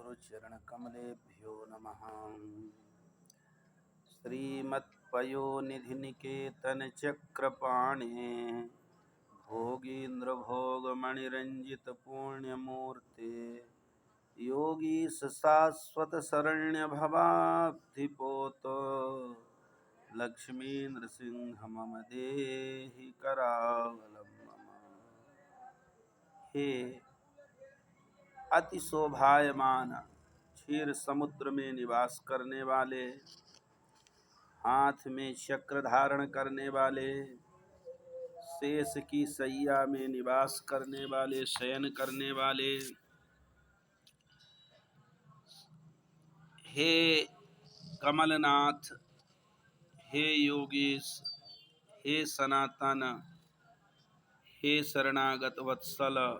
सद्गुरुचरणकमलेभ्यो नमः। श्रीमत्पयोनिधिनिकेतनचक्रपाणे भोगीन्द्रभोगमणिरञ्जितपुण्यमूर्ते योगीश शाश्वतशरण्यभवाब्धिपोत लक्ष्मीनृसिंह मम देहि करावलम्बम्। हे अति शोभायमान क्षीर समुद्र में निवास करने वाले, हाथ में चक्र धारण करने वाले, शेष की सैया में निवास करने वाले, शयन करने वाले, हे कमलनाथ, हे योगीश, हे सनातन, हे शरणागत वत्सल,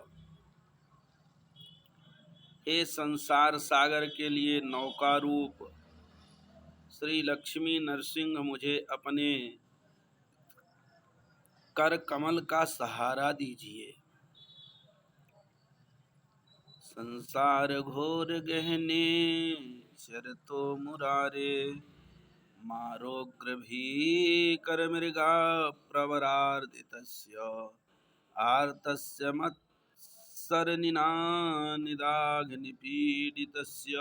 हे संसार सागर के लिए नौका रूप श्री लक्ष्मी नरसिंह, मुझे अपने कर कमल का सहारा दीजिए। संसार घोर गहने चरतो मुरारे, मारोग्र भी कर मृगा प्रवरार्दितस्य, आर्तस्य मत्सरनिनानिदाघ निपीडितस्य,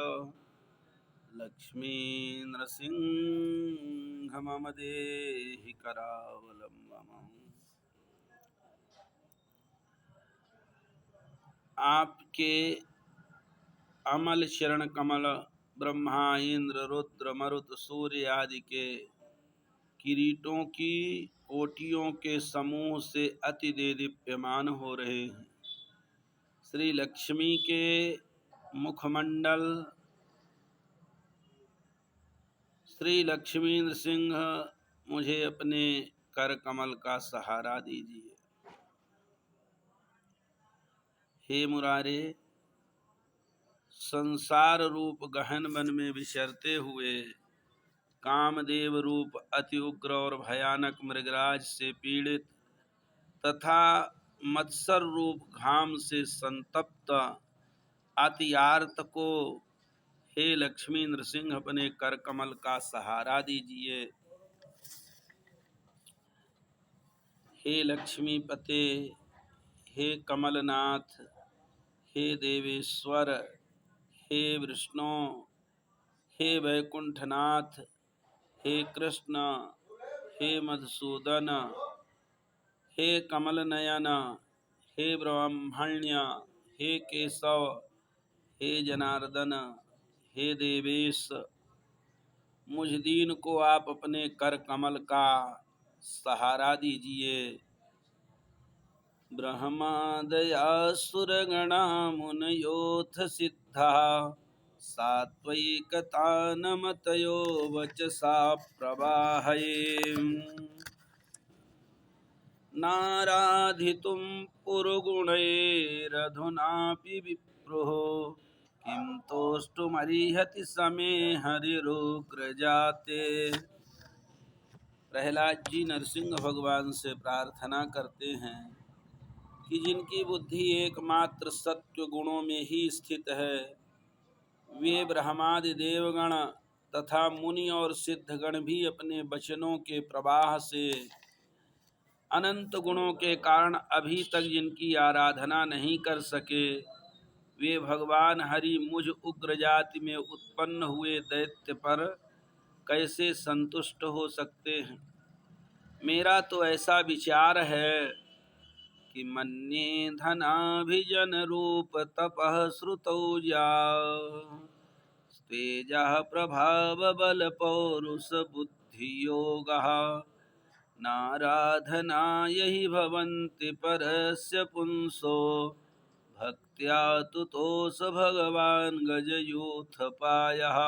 लक्ष्मी नृसिंह मम देहि करावलम्बम्। आपके अमल चरण कमल ब्रह्मा इंद्र रुद्र मरुत सूर्य आदि के किरीटों की कोटियों के समूह से अति देदीप्यमान हो रहे हैं। श्री लक्ष्मी के मुखमंडल श्री लक्ष्मी नृसिंह, मुझे अपने कर कमल का सहारा दीजिए। हे मुरारे, संसार रूप गहन वन में विचरते हुए कामदेव रूप अति उग्र और भयानक मृगराज से पीड़ित तथा मत्सर रूप घाम से संतप्त अति आर्त को हे लक्ष्मी नृसिंह अपने कर कमल का सहारा दीजिए। हे लक्ष्मीपते, हे कमलनाथ, हे देवेश्वर, हे विष्णु, हे वैकुंठनाथ, हे कृष्ण, हे मधुसूदन, हे कमल नयन, हे ब्रह्मण्य, हे केशव, हे जनार्दन, हे देवेश, मुझ दीन को आप अपने कर कमल का सहारा दीजिए। ब्रह्मादयासुरगणा मुनयोऽथ सिद्धा, सात्वैकतानमतयो वचसा प्रवाहये। नाराधितुं पुरुगुणैरधुनापि विप्रुः, किं तोष्टुमर्हति समे हरिरुग्रजाते। प्रहलाद जी नरसिंह भगवान से प्रार्थना करते हैं कि जिनकी बुद्धि एकमात्र सत्व गुणों में ही स्थित है, वे ब्रह्मादि देवगण तथा मुनि और सिद्धगण भी अपने वचनों के प्रवाह से अनंत गुणों के कारण अभी तक जिनकी आराधना नहीं कर सके, वे भगवान हरि मुझ उग्र जाति में उत्पन्न हुए दैत्य पर कैसे संतुष्ट हो सकते हैं। मेरा तो ऐसा विचार है कि मन्ये धनाभिजन रूप तपः श्रुतौ जा, तेजः प्रभाव बल पौरुष बुद्धि योगः, नाराधना यहि भवन्ति परस्य पुंसो, भक्त्या तुतोष भगवान गजयूथपायः।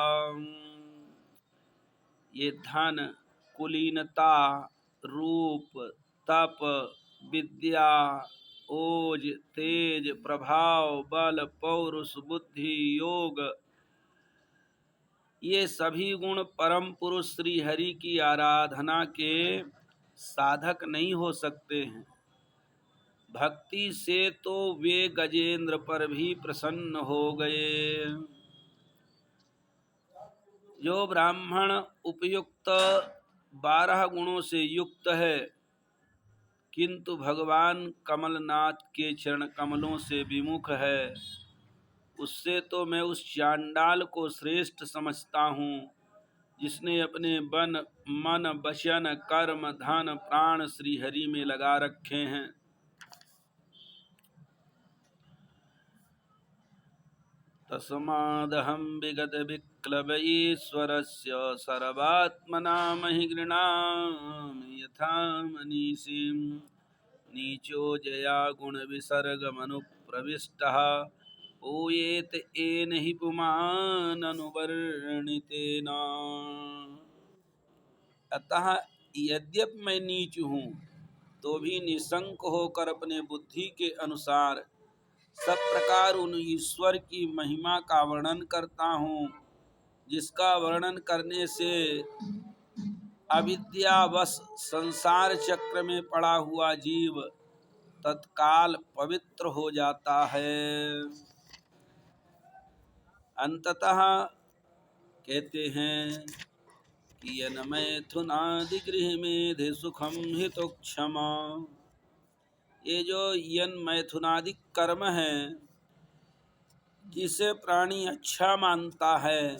ये धन, कुलीनता, रूप, तप, विद्या, ओज, तेज, प्रभाव, बल, पौरुष, बुद्धि, योग, ये सभी गुण परम पुरुष श्री हरि की आराधना के साधक नहीं हो सकते हैं। भक्ति से तो वे गजेंद्र पर भी प्रसन्न हो गए। जो ब्राह्मण उपयुक्त 12 गुणों से युक्त है, किंतु भगवान कमलनाथ के चरण कमलों से विमुख है, उससे तो मैं उस चांडाल को श्रेष्ठ समझता हूँ जिसने अपने मन वचन कर्म धन प्राण श्री हरि में लगा रखे हैं। तस्मादहं विगत विक्लव ईश्वरस्य सर्वात्मना महि गृह्णामि यथा मनीषीं नीचो जया गुण विसर्ग मनु प्रविष्टः पूयेत येन हि पुमान् अनुवर्णितेन। अतः यद्यपि मैं नीच हूँ तो भी निशंक होकर अपने बुद्धि के अनुसार सब प्रकार उन ईश्वर की महिमा का वर्णन करता हूँ, जिसका वर्णन करने से अविद्यावश संसार चक्र में पड़ा हुआ जीव तत्काल पवित्र हो जाता है। अंततः कहते हैं कि यन मैथुनादि गृह मेधि सुखम हितो क्षमा। ये जो यन मैथुनादि कर्म है जिसे प्राणी अच्छा मानता है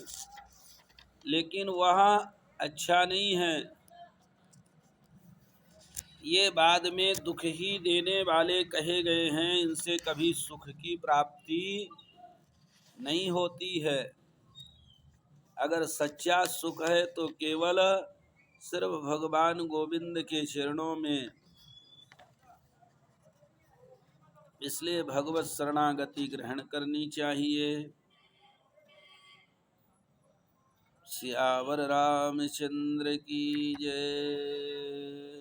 लेकिन वह अच्छा नहीं है, ये बाद में दुख ही देने वाले कहे गए हैं, इनसे कभी सुख की प्राप्ति नहीं होती है। अगर सच्चा सुख है तो केवल सिर्फ भगवान गोविंद के चरणों में, इसलिए भगवत शरणागति ग्रहण करनी चाहिए। सियावर रामचंद्र की जय।